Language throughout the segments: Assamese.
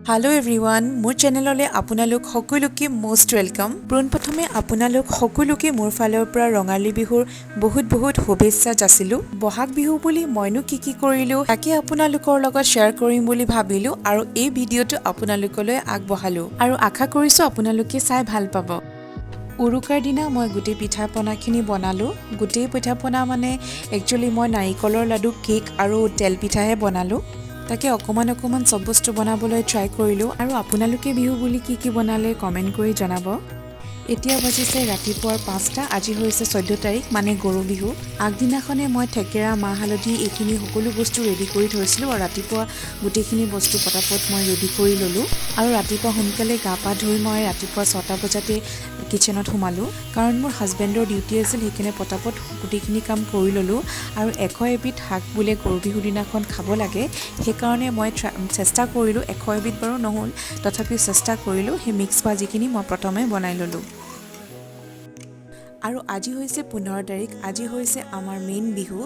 हेलो एवरीवन मोर चेनेलले आपनालोक सकलोके मोस्ट वेलकम। पोनप्रथमे आपनालोक सकलोके मोर फाলৰ পৰা ৰঙালী বিহুৰ বহুত শুভেচ্ছা যাচিলো। বহাগ বিহু বুলি মইনো কি কৰিলো তাকে আপোনালোকৰ লগত শ্বেয়াৰ কৰিম বুলি ভাবিলো আৰু এই ভিডিঅটো আপোনালোকলৈ আগবঢ়ালো আৰু আশা কৰিছো আপোনালোকে চাই ভাল পাব। উৰুকাৰ দিনা মই গুটি পিঠা পনাখিনি বনালো। গুটি পিঠা পনা মানে একচুয়ালি মই নাৰিকলৰ লাডু কেক আৰু তেল পিঠাহে বনালো। তাকে অকমান সব বস্তু বনাবলৈ ট্ৰাই কৰিলো আৰু আপোনালোকে বিহু বুলি কি বনালে কমেন্ট কৰি জনাব। এতিয়া বাজিছে ৰাতিপুৱাৰ 5টা। আজি হৈছে 14 তাৰিখ মানে গৰু বিহু। আগদিনাখনে মই ঠেকেৰা মাহ হালধি এইখিনি সকলো বস্তু ৰেডি কৰি থৈছিলো আৰু ৰাতিপুৱা গুটেখিনি বস্তু পটাপট মই ৰেডি কৰি ললো আৰু ৰাতিপুৱা সোনকালে গা পা ধুই মই ৰাতিপুৱা 6টা বজাতে কিচেনত সোমালো কাৰণ মোৰ হাজবেণ্ডৰ ডিউটি আছিল। সেইকাৰণে পটাপট গুটেখিনি কাম কৰি ললো আৰু 100 এবিধ শাক বুলে গৰু বিহু দিনাখন খাব লাগে। সেইকাৰণে মই চেষ্টা কৰিলো 100 এবিধ বাৰু নহল তথাপি চেষ্টা কৰিলো সেই মিক্স ভাজিখিনি মই প্ৰথমে বনাই ললো। আৰু আজি হৈছে 15 তাৰিখ। আজি হৈছে আমাৰ মেইন বিহু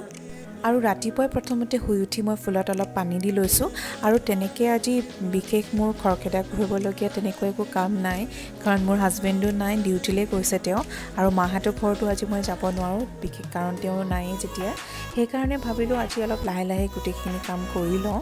আৰু ৰাতিপুৱা প্ৰথমতে শুই উঠি মই ফুলত অলপ পানী দি লৈছো আৰু তেনেকৈ আজি বিশেষ মোৰ খৰখেদা কৰিবলগীয়া তেনেকৈ একো কাম নাই কাৰণ মোৰ হাজবেণ্ডো নাই, ডিউটিলৈ গৈছে তেওঁ আৰু মাহঁতৰ ঘৰতো আজি মই যাব নোৱাৰো বিশেষ কাৰণ তেওঁ নাই যেতিয়া। সেইকাৰণে ভাবিলো আজি অলপ লাহে গোটেইখিনি কাম কৰি লওঁ।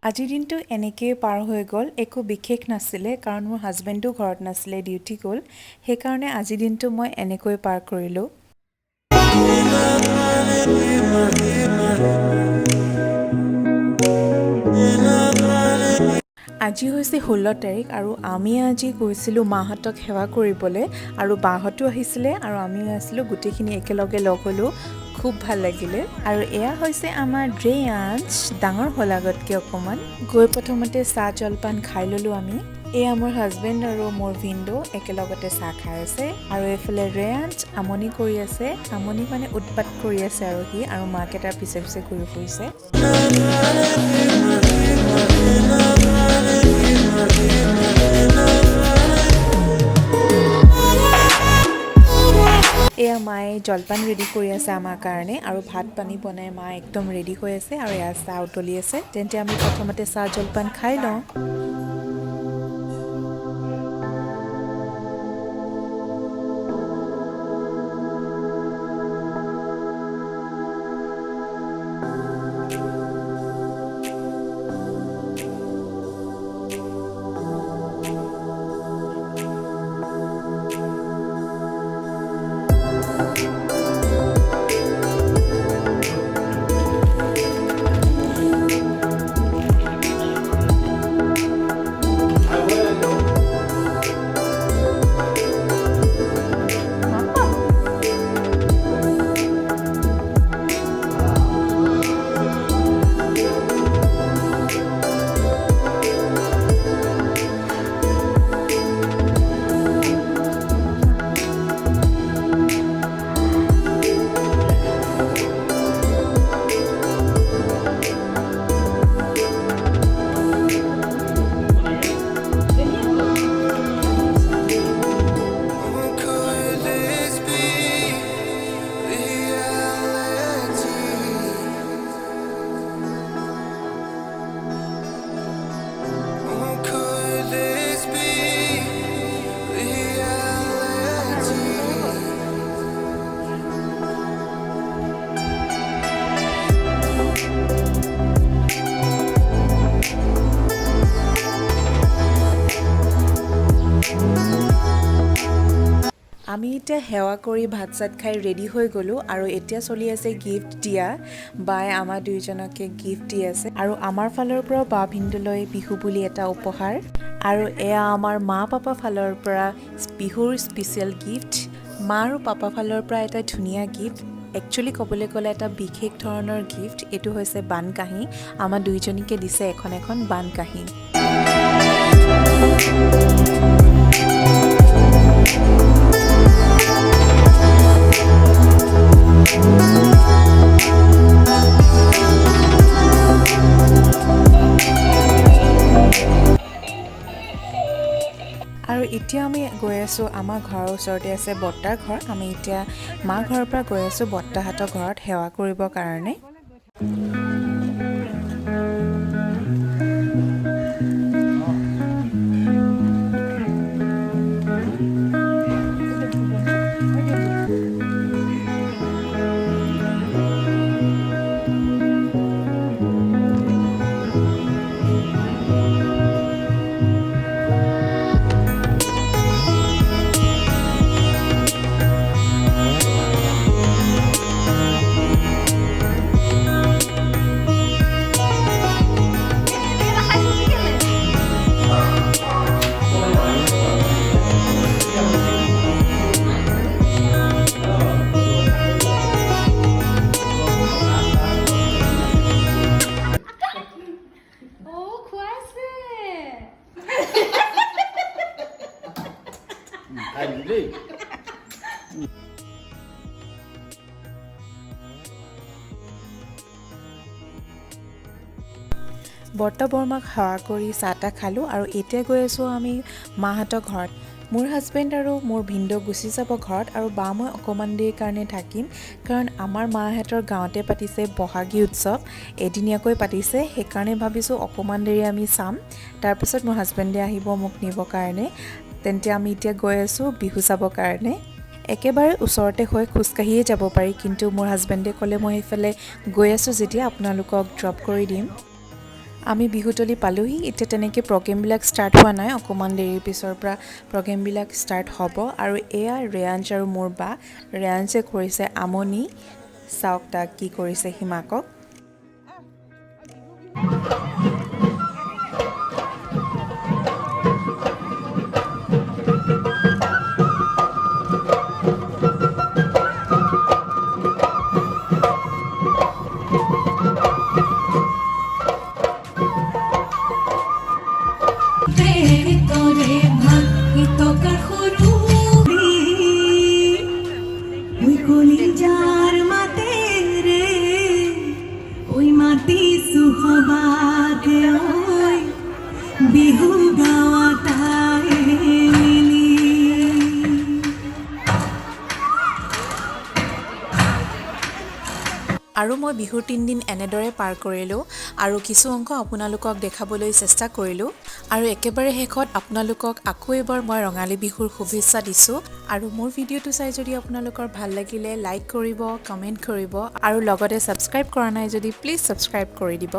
আজিৰ দিনটো এনেকৈ পাৰ হৈ গ'ল। একো বিশেষ নাছিলে কাৰণ মোৰ হাজবেণ্ডো ঘৰত নাছিলে, ডিউটি গ'ল। সেইকাৰণে আজিৰ দিনটো মই এনেকৈ পাৰ কৰিলো। আজি হৈছে 16 তাৰিখ আৰু আমি আজি গৈছিলো মাহঁতক সেৱা কৰিবলৈ আৰু বাহঁতো আহিছিলে আৰু আমিও আছিলো। গোটেইখিনি একেলগে লগ হলো, খুব ভাল লাগিলে। আৰু এয়া হৈছে আমাৰ ড্ৰেয়াঞ্চ, ডাঙৰ হ'ল আগতকৈ অকণমান। গৈ প্ৰথমতে চাহ জলপান খাই ললো আমি। এয়া মোৰ হাজবেণ্ড আৰু মোৰ ভিনদো একেলগতে চাহ খাই আছে আৰু এইফালে ৰেয়াঞ্চ আমনি কৰি আছে। আমনি মানে উৎপাত কৰি আছে আৰু সি আৰু মাকেইটাৰ পিছে ঘূৰি ফুৰিছে। এয়া মায়ে জলপান ৰেডি কৰি আছে আমাৰ কাৰণে আৰু ভাত পানী বনাই মা একদম ৰেডি হৈ আছে আৰু এয়া চাহ উতলি আছে। তেন্তে আমি প্ৰথমতে চাহ জলপান খাই লওঁ। আমি এতিয়া সেৱা কৰি ভাত চাত খাই ৰেডি হৈ গ'লো আৰু এতিয়া চলি আছে গিফ্ট দিয়া। বায়ে আমাৰ দুইজনকে গিফ্ট দি আছে আৰু আমাৰ ফালৰ পৰা বা ভিনদলৈ বিহু বুলি এটা উপহাৰ আৰু এয়া আমাৰ মা পাপা ফালৰ পৰা বিহুৰ স্পেচিয়েল গিফ্ট। মা আৰু পাপা ফালৰ পৰা এটা ধুনীয়া গিফ্ট, একচুৱেলি ক'বলৈ গ'লে এটা বিশেষ ধৰণৰ গিফ্ট। এইটো হৈছে বানকাঁহী। আমাৰ দুইজনীকে দিছে এখন বানকাঁহী। আৰু এতিয়া আমি গৈ আছোঁ আমাৰ ঘৰৰ ওচৰতে আছে বৰ্তাৰ ঘৰ আমি এতিয়া মা ঘৰৰ পৰা গৈ আছোঁ বৰ্তাহঁতৰ ঘৰত সেৱা কৰিবৰ কাৰণে বৰ্তা বৰমাক সেৱা কৰি চাহ তাহ খালোঁ আৰু এতিয়া গৈ আছোঁ আমি মাহঁতৰ ঘৰত মোৰ হাজবেণ্ড আৰু মোৰ ভিনদেউ গুচি যাব ঘৰত আৰু বা মই অকণমান দেৰিৰ কাৰণে থাকিম কাৰণ আমাৰ মাহঁতৰ গাঁৱতে পাতিছে বহাগী উৎসৱ এদিনীয়াকৈ পাতিছে সেইকাৰণে ভাবিছোঁ অকণমান দেৰি আমি চাম তাৰপিছত মোৰ হাজবেণ্ডে আহিব মোক নিবৰ কাৰণে তেন্তে আমি এতিয়া গৈ আছোঁ বিহু চাবৰ কাৰণে একেবাৰে ওচৰতে হৈ খোজকাঢ়িয়ে যাব পাৰি কিন্তু মোৰ হাজবেণ্ডে ক'লে মই সেইফালে গৈ আছোঁ যেতিয়া আপোনালোকক ড্ৰপ কৰি দিম আমি বিহুতলি পালোহি এতিয়া তেনেকৈ প্ৰগ্ৰেমবিলাক ষ্টাৰ্ট হোৱা নাই অকণমান দেৰিৰ পিছৰ পৰা প্ৰগ্ৰেমবিলাক ষ্টাৰ্ট হ'ব আৰু এয়া ৰেয়াঞ্চ আৰু মোৰ বা ৰেয়াঞ্চে কৰিছে আমনি চাওক তাক কি কৰিছে হিমাকক বিহু গাওয়াতাই মিলি আৰু মই বিহুৰ 3 দিন এনেদৰে পাৰ কৰিলোঁ আৰু কিছু অংশ আপোনালোকক দেখাবলৈ চেষ্টা কৰিলোঁ আৰু একেবাৰে শেষত আপোনালোকক আকৌ এবাৰ মই ৰঙালী বিহুৰ শুভেচ্ছা দিছোঁ আৰু মোৰ ভিডিঅ'টো চাই যদি আপোনালোকৰ ভাল লাগিলে লাইক কৰিব কমেণ্ট কৰিব আৰু লগতে ছাবস্ক্ৰাইব কৰা নাই যদি প্লিজ ছাবস্ক্ৰাইব কৰি দিব